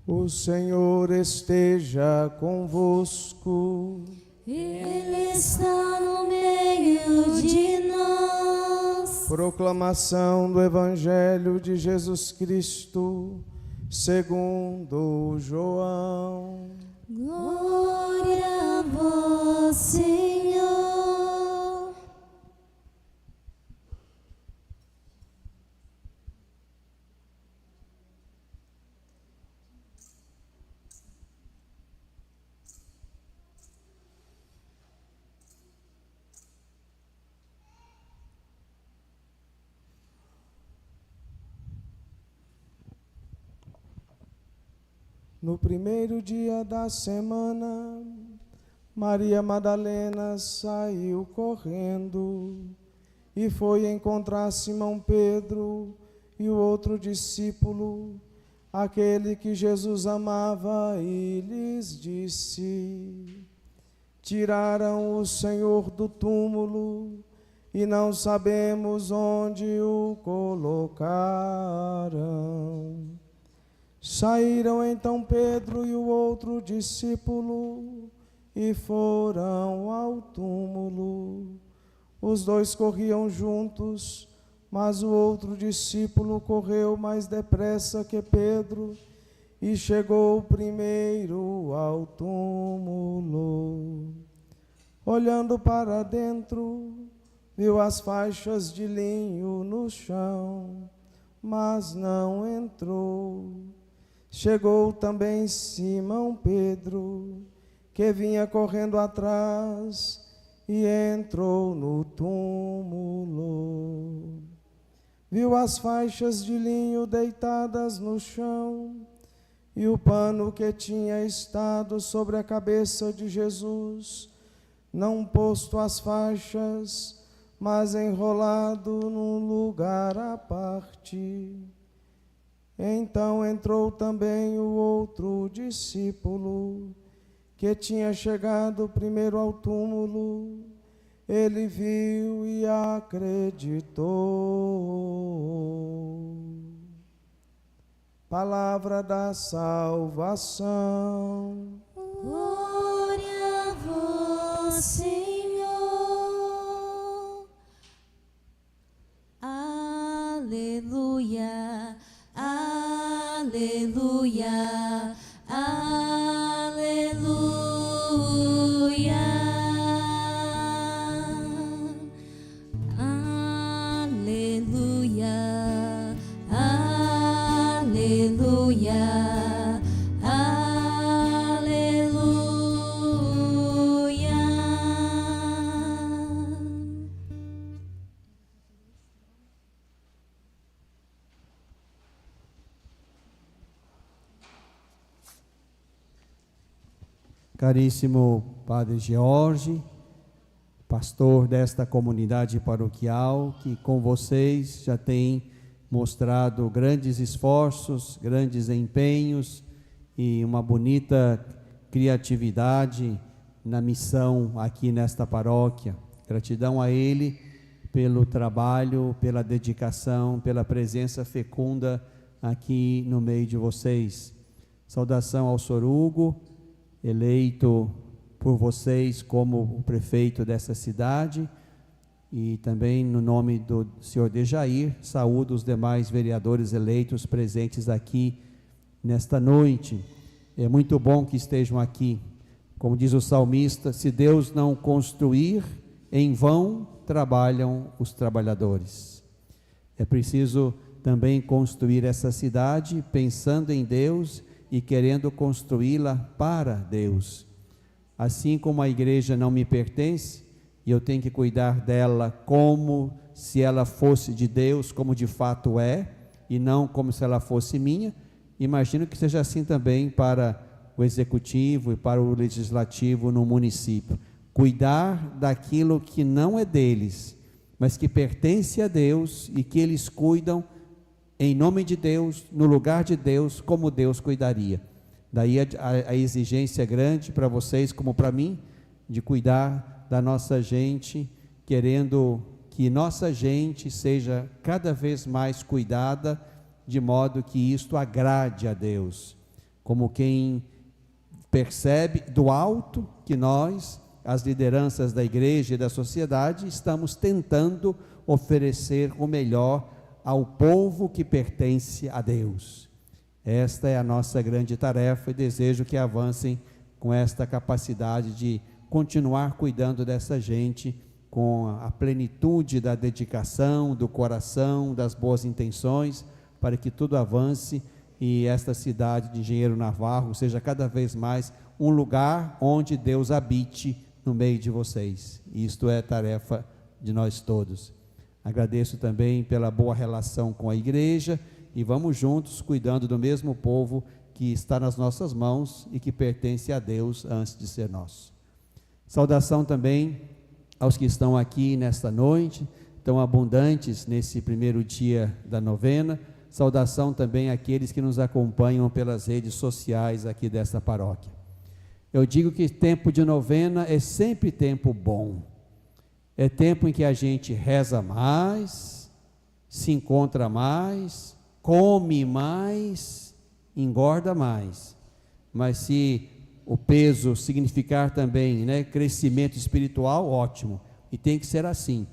O Senhor esteja convosco. Ele está no meio de nós. Proclamação do Evangelho de Jesus Cristo, segundo João. Glória a vós, Senhor. No primeiro dia da semana, Maria Madalena saiu correndo e foi encontrar Simão Pedro e o outro discípulo, aquele que Jesus amava, e lhes disse: tiraram o Senhor do túmulo e não sabemos onde o colocaram. Saíram então Pedro e o outro discípulo e foram ao túmulo. Os dois corriam juntos, mas o outro discípulo correu mais depressa que Pedro e chegou primeiro ao túmulo. Olhando para dentro, viu as faixas de linho no chão, mas não entrou. Chegou também Simão Pedro, que vinha correndo atrás, e entrou no túmulo. Viu as faixas de linho deitadas no chão, e o pano que tinha estado sobre a cabeça de Jesus, não posto as faixas, mas enrolado num lugar à parte. Então entrou também o outro discípulo, que tinha chegado primeiro ao túmulo. Ele viu e acreditou. Palavra da salvação. Glória a vós, Senhor. Aleluia. Aleluia, aleluia, aleluia, aleluia, aleluia. Caríssimo Padre George, pastor desta comunidade paroquial, que com vocês já tem mostrado grandes esforços, grandes empenhos e uma bonita criatividade na missão aqui nesta paróquia. Gratidão a ele pelo trabalho, pela dedicação, pela presença fecunda aqui no meio de vocês. Saudação ao Sr. Hugo, eleito por vocês como o prefeito dessa cidade, e também no nome do senhor Dejair, saúdo os demais vereadores eleitos presentes aqui nesta noite. É muito bom que estejam aqui. Como diz o salmista, se Deus não construir, em vão trabalham os trabalhadores. É preciso também construir essa cidade pensando em Deus e querendo construí-la para Deus. Assim como a igreja não me pertence, e eu tenho que cuidar dela como se ela fosse de Deus, como de fato é, e não como se ela fosse minha, imagino que seja assim também para o executivo e para o legislativo no município. Cuidar daquilo que não é deles, mas que pertence a Deus e que eles cuidam em nome de Deus, no lugar de Deus, como Deus cuidaria. Daí a exigência grande para vocês, como para mim, de cuidar da nossa gente, querendo que nossa gente seja cada vez mais cuidada, de modo que isto agrade a Deus. como quem percebe do alto que nós, as lideranças da igreja e da sociedade, estamos tentando oferecer o melhor ao povo que pertence a Deus. Esta é a nossa grande tarefa e desejo que avancem com esta capacidade de continuar cuidando dessa gente com a plenitude da dedicação, do coração, das boas intenções, para que tudo avance e esta cidade de Engenheiro Navarro seja cada vez mais um lugar onde Deus habite no meio de vocês. Isto é tarefa de nós todos. Agradeço também pela boa relação com a igreja e vamos juntos cuidando do mesmo povo que está nas nossas mãos e que pertence a Deus antes de ser nosso. Saudação também aos que estão aqui nesta noite, tão abundantes nesse primeiro dia da novena. Saudação também àqueles que nos acompanham pelas redes sociais aqui desta paróquia. Eu digo que tempo de novena é sempre tempo bom. É tempo em que a gente reza mais, se encontra mais, come mais, engorda mais. Mas se o peso significar também, crescimento espiritual, ótimo. E tem que ser assim.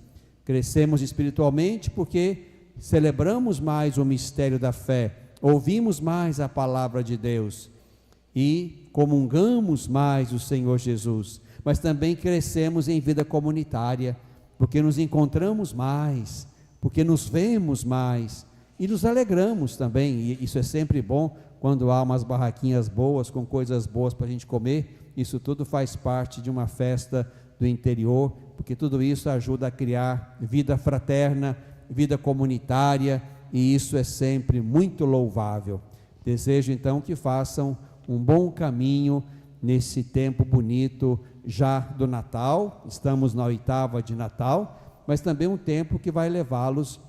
Crescemos espiritualmente porque celebramos mais o mistério da fé, ouvimos mais a palavra de Deus e comungamos mais o Senhor Jesus. Mas também crescemos em vida comunitária, porque nos encontramos mais, porque nos vemos mais e nos alegramos também. E isso é sempre bom quando há umas barraquinhas boas, com coisas boas para a gente comer. Isso tudo faz parte de uma festa do interior, porque tudo isso ajuda a criar vida fraterna, vida comunitária, e isso é sempre muito louvável. Desejo então que façam um bom caminho nesse tempo bonito já do Natal. Estamos na 8ª de Natal, mas também um tempo que vai levá-los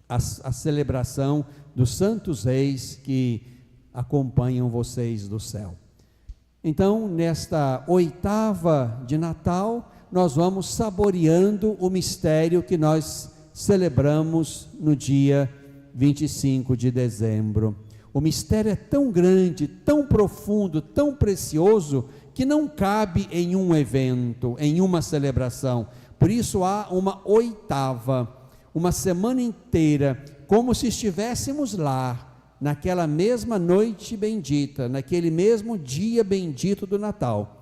à celebração dos santos reis que acompanham vocês do céu. Então, nesta 8ª de Natal, nós vamos saboreando o mistério que nós celebramos no dia 25 de dezembro. O mistério é tão grande, tão profundo, tão precioso, que não cabe em um evento, em uma celebração. Por isso há uma 8ª, uma semana inteira, como se estivéssemos lá, naquela mesma noite bendita, naquele mesmo dia bendito do Natal.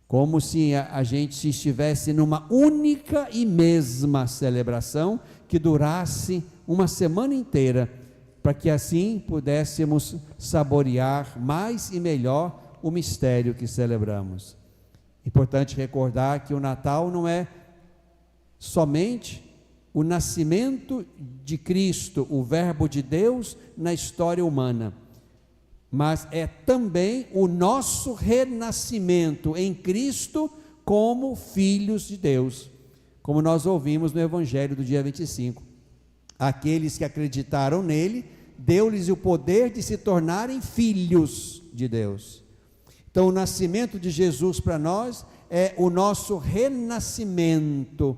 Como se a gente estivesse numa única e mesma celebração, que durasse uma semana inteira, para que assim pudéssemos saborear mais e melhor o mistério que celebramos. Importante recordar que o Natal não é somente o nascimento de Cristo, o Verbo de Deus na história humana, mas é também o nosso renascimento em Cristo como filhos de Deus, como nós ouvimos no Evangelho do dia 25. Aqueles que acreditaram nele, deu-lhes o poder de se tornarem filhos de Deus. Então o nascimento de Jesus para nós é o nosso renascimento,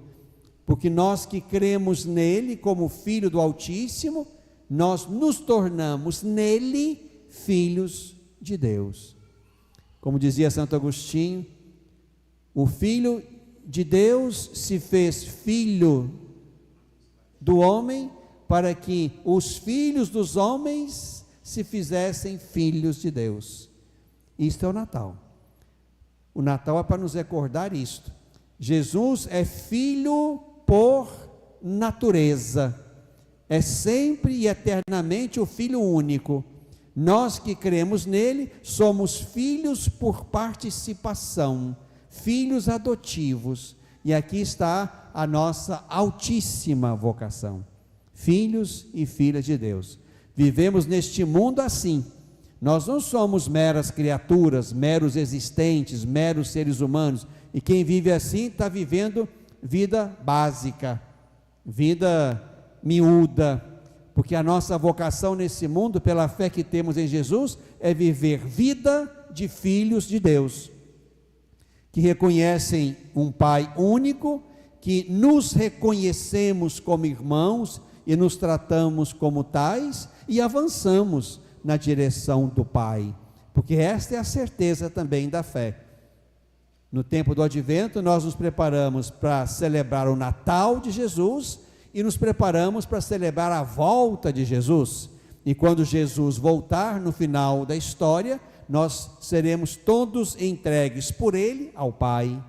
porque nós que cremos nele como Filho do Altíssimo, nós nos tornamos nele filhos de Deus. Como dizia Santo Agostinho, o Filho de Deus se fez filho do homem para que os filhos dos homens se fizessem filhos de Deus. Isto é o Natal. O Natal é para nos recordar isto. Jesus é filho por natureza, é sempre e eternamente o Filho único. Nós que cremos nele, somos filhos por participação, filhos adotivos, e aqui está a nossa altíssima vocação, filhos e filhas de Deus. Vivemos neste mundo assim, nós não somos meras criaturas, meros existentes, meros seres humanos, e quem vive assim está vivendo vida básica, vida miúda, porque a nossa vocação nesse mundo, pela fé que temos em Jesus, é viver vida de filhos de Deus, que reconhecem um Pai único, que nos reconhecemos como irmãos e nos tratamos como tais, e avançamos na direção do Pai, porque esta é a certeza também da fé. No tempo do Advento, nós nos preparamos para celebrar o Natal de Jesus e nos preparamos para celebrar a volta de Jesus. E quando Jesus voltar no final da história, nós seremos todos entregues por Ele ao Pai.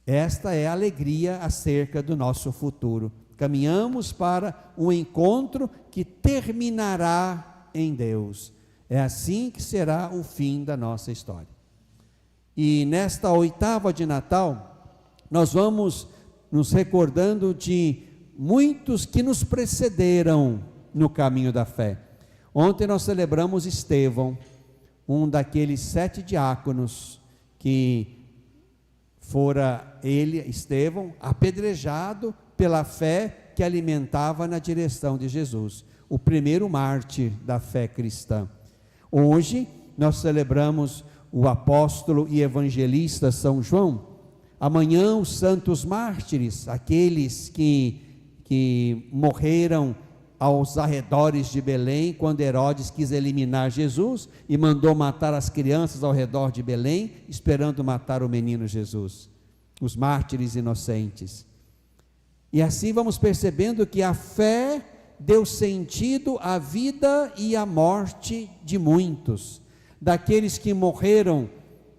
Esta é a alegria acerca do nosso futuro. Caminhamos para um encontro que terminará em Deus. É assim que será o fim da nossa história. E nesta oitava de Natal, nós vamos nos recordando de muitos que nos precederam no caminho da fé. Ontem nós celebramos Estevão, um daqueles 7 diáconos que fora ele, Estevão, apedrejado pela fé que alimentava na direção de Jesus, o primeiro mártir da fé cristã. Hoje nós celebramos o apóstolo e evangelista São João. Amanhã os santos mártires, aqueles que morreram aos arredores de Belém, quando Herodes quis eliminar Jesus e mandou matar as crianças ao redor de Belém, esperando matar o menino Jesus, os mártires inocentes. E assim vamos percebendo que a fé deu sentido à vida e à morte de muitos, daqueles que morreram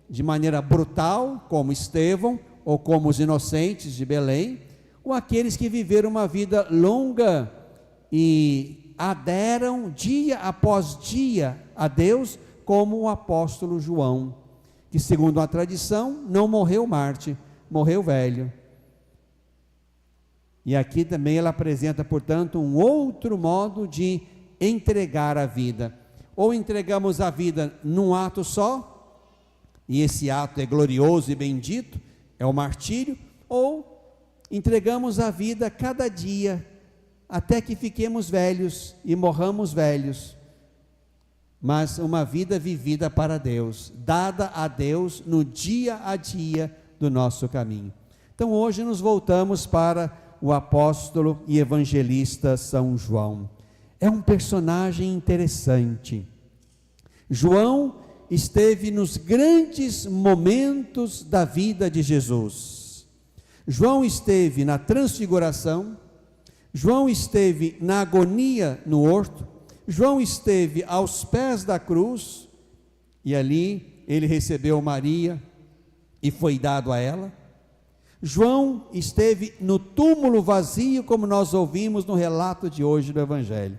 de maneira brutal, como Estevão, ou como os inocentes de Belém, ou aqueles que viveram uma vida longa e aderam dia após dia a Deus, como o apóstolo João, que segundo a tradição não morreu mártir, morreu velho. E aqui também ela apresenta, portanto, um outro modo de entregar a vida. Ou entregamos a vida num ato só, e esse ato é glorioso e bendito, é o martírio, ou entregamos a vida cada dia, até que fiquemos velhos e morramos velhos, mas uma vida vivida para Deus, dada a Deus no dia a dia do nosso caminho. Então hoje nos voltamos para o apóstolo e evangelista São João. É um personagem interessante. João esteve nos grandes momentos da vida de Jesus. João esteve na transfiguração, João esteve na agonia no horto, João esteve aos pés da cruz, e ali ele recebeu Maria e foi dado a ela. João esteve no túmulo vazio, como nós ouvimos no relato de hoje do Evangelho.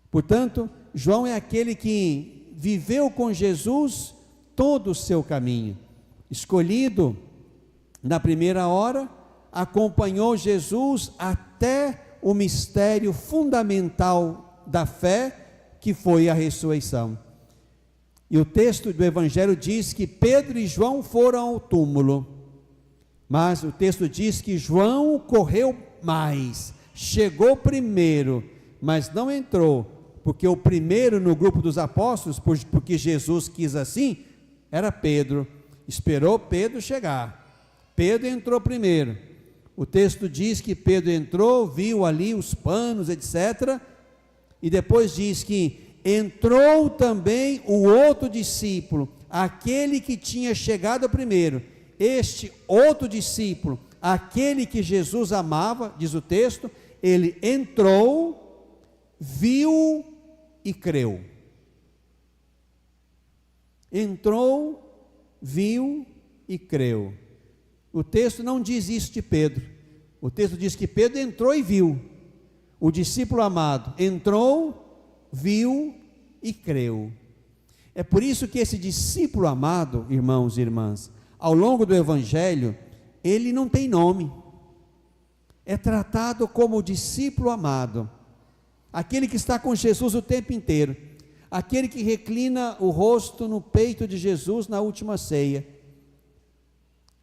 Portanto, João é aquele que viveu com Jesus todo o seu caminho, escolhido na primeira hora, acompanhou Jesus até o mistério fundamental da fé, que foi a ressurreição. E o texto do Evangelho diz que Pedro e João foram ao túmulo, mas o texto diz que João correu mais, chegou primeiro, mas não entrou, porque o primeiro no grupo dos apóstolos, porque Jesus quis assim, era Pedro. Esperou Pedro chegar, Pedro entrou primeiro. O texto diz que Pedro entrou, viu ali os panos, etc. E depois diz que entrou também o outro discípulo, aquele que tinha chegado primeiro. Este outro discípulo, aquele que Jesus amava, diz o texto, ele entrou, viu e creu. Entrou, viu e creu. O texto não diz isso de Pedro. O texto diz que Pedro entrou e viu. O discípulo amado entrou, viu e creu. É por isso que esse discípulo amado, irmãos e irmãs, ao longo do Evangelho, ele não tem nome. É tratado como o discípulo amado, aquele que está com Jesus o tempo inteiro, aquele que reclina o rosto no peito de Jesus na última ceia,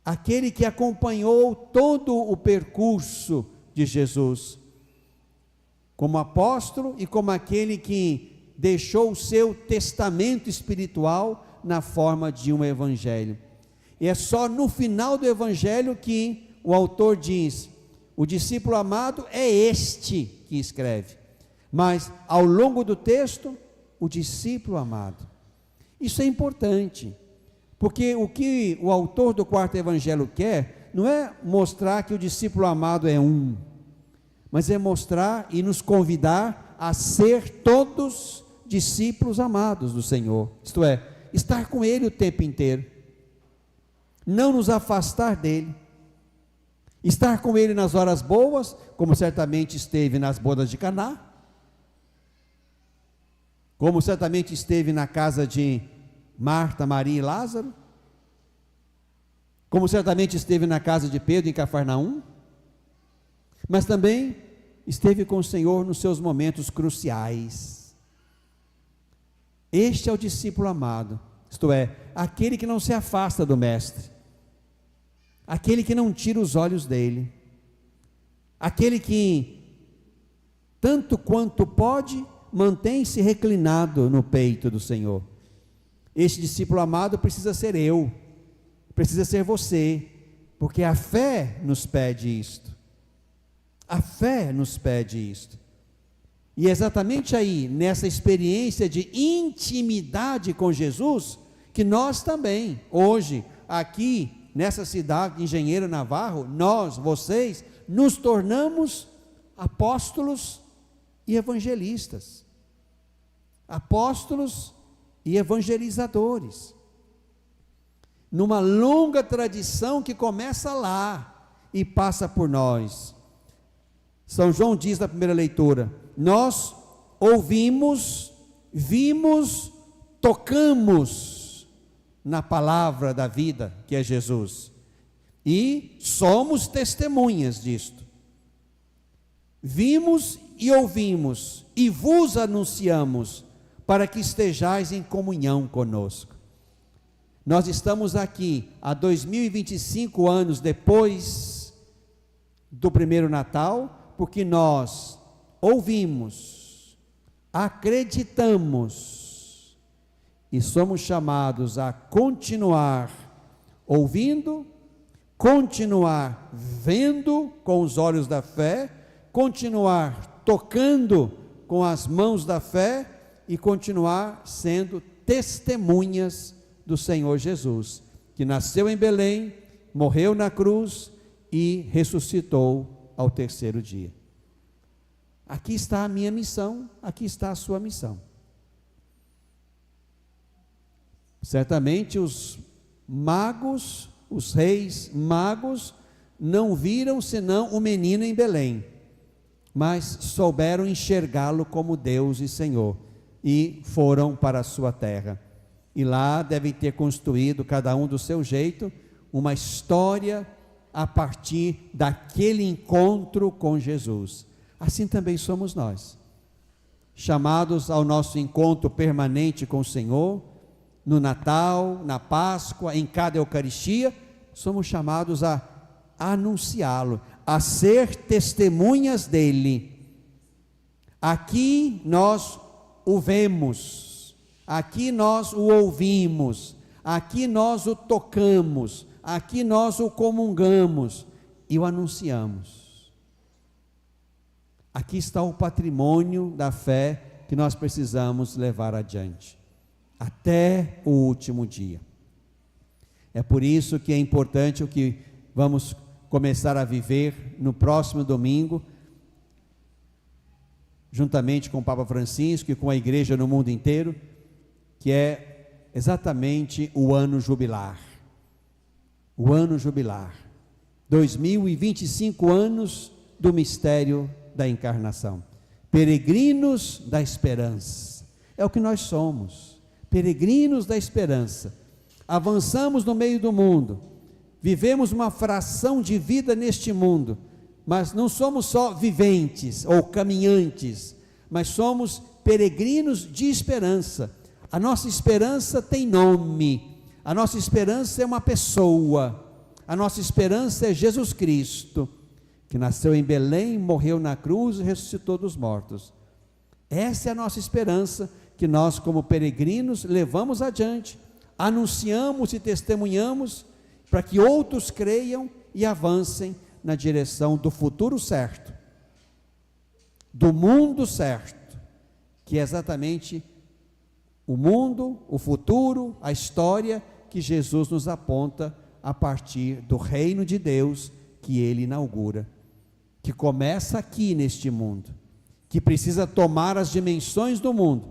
aquele que acompanhou todo o percurso de Jesus, como apóstolo e como aquele que deixou o seu testamento espiritual na forma de um evangelho. E é só no final do evangelho que o autor diz: o discípulo amado é este que escreve. Mas, ao longo do texto, o discípulo amado. Isso é importante, porque o que o autor do quarto evangelho quer, não é mostrar que o discípulo amado é um, mas é mostrar e nos convidar a ser todos discípulos amados do Senhor, isto é, estar com Ele o tempo inteiro, não nos afastar dEle, estar com Ele nas horas boas, como certamente esteve nas bodas de Caná, como certamente esteve na casa de Marta, Maria e Lázaro, como certamente esteve na casa de Pedro em Cafarnaum, mas também esteve com o Senhor nos seus momentos cruciais. Este é o discípulo amado, isto é, aquele que não se afasta do Mestre, aquele que não tira os olhos dele, aquele que, tanto quanto pode, mantém-se reclinado no peito do Senhor. Este discípulo amado precisa ser eu, precisa ser você, porque a fé nos pede isto. A fé nos pede isto. E é exatamente aí, nessa experiência de intimidade com Jesus, que nós também, hoje, aqui, nessa cidade de Engenheiro Navarro, nós, vocês, nos tornamos apóstolos e evangelistas. Apóstolos e evangelizadores. Numa longa tradição que começa lá e passa por nós. São João diz na primeira leitura: nós ouvimos, vimos, tocamos na palavra da vida, que é Jesus, e somos testemunhas disto. Vimos e ouvimos, e vos anunciamos, para que estejais em comunhão conosco. Nós estamos aqui há 2025 anos depois do primeiro Natal, porque nós ouvimos, acreditamos e somos chamados a continuar ouvindo, continuar vendo com os olhos da fé, continuar tocando com as mãos da fé e continuar sendo testemunhas do Senhor Jesus, que nasceu em Belém, morreu na cruz e ressuscitou ao terceiro dia. Aqui está a minha missão, aqui está a sua missão. Certamente os magos, os reis magos, não viram senão o menino em Belém, mas souberam enxergá-lo como Deus e Senhor, e foram para a sua terra. E lá devem ter construído, cada um do seu jeito, uma história a partir daquele encontro com Jesus. Assim também somos nós, chamados ao nosso encontro permanente com o Senhor, no Natal, na Páscoa, em cada Eucaristia, somos chamados a anunciá-lo, a ser testemunhas dele. Aqui nós o vemos, aqui nós o ouvimos, aqui nós o tocamos, aqui nós o comungamos e o anunciamos. Aqui está o patrimônio da fé que nós precisamos levar adiante, até o último dia. É por isso que é importante o que vamos começar a viver no próximo domingo, juntamente com o Papa Francisco e com a igreja no mundo inteiro, que é exatamente o ano jubilar. O ano jubilar. 2025 anos do mistério da encarnação. Peregrinos da esperança. É o que nós somos. Peregrinos da esperança. Avançamos no meio do mundo. Vivemos uma fração de vida neste mundo. Mas não somos só viventes ou caminhantes, mas somos peregrinos de esperança. A nossa esperança tem nome, a nossa esperança é uma pessoa, a nossa esperança é Jesus Cristo, que nasceu em Belém, morreu na cruz e ressuscitou dos mortos. Essa é a nossa esperança que nós, como peregrinos, levamos adiante, anunciamos e testemunhamos para que outros creiam e avancem na direção do futuro certo, do mundo certo, que é exatamente o mundo, o futuro, a história que Jesus nos aponta a partir do reino de Deus que Ele inaugura, que começa aqui neste mundo, que precisa tomar as dimensões do mundo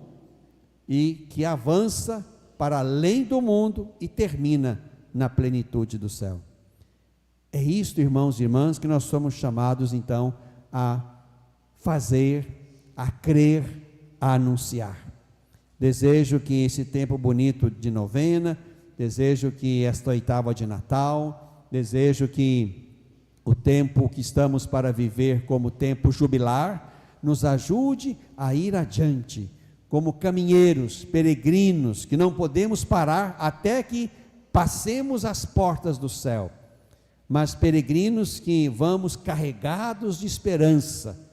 e que avança para além do mundo e termina na plenitude do céu. É isto, irmãos e irmãs, que nós somos chamados então a fazer, a crer, a anunciar. Desejo que esse tempo bonito de novena, desejo que esta oitava de Natal, desejo que o tempo que estamos para viver como tempo jubilar, nos ajude a ir adiante, como caminheiros, peregrinos, que não podemos parar até que passemos as portas do céu, mas peregrinos que vamos carregados de esperança,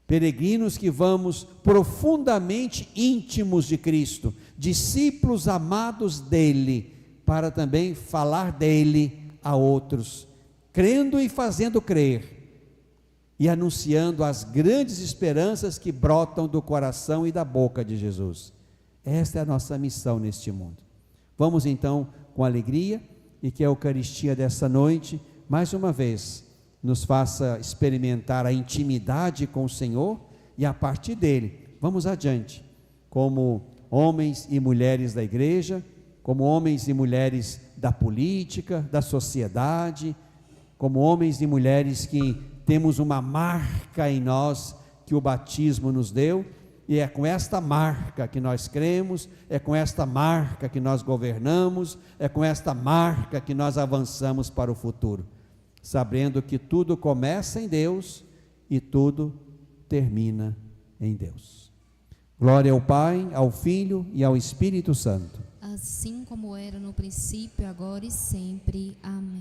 peregrinos que vamos profundamente íntimos de Cristo, discípulos amados dele, para também falar dele a outros, crendo e fazendo crer, e anunciando as grandes esperanças que brotam do coração e da boca de Jesus. Esta é a nossa missão neste mundo. Vamos então com alegria, e que a Eucaristia dessa noite, mais uma vez, nos faça experimentar a intimidade com o Senhor, e a partir dele, vamos adiante, como homens e mulheres da igreja, como homens e mulheres da política, da sociedade, como homens e mulheres que temos uma marca em nós, que o batismo nos deu, e é com esta marca que nós cremos, é com esta marca que nós governamos, é com esta marca que nós avançamos para o futuro, sabendo que tudo começa em Deus e tudo termina em Deus. Glória ao Pai, ao Filho e ao Espírito Santo. Assim como era no princípio, agora e sempre. Amém.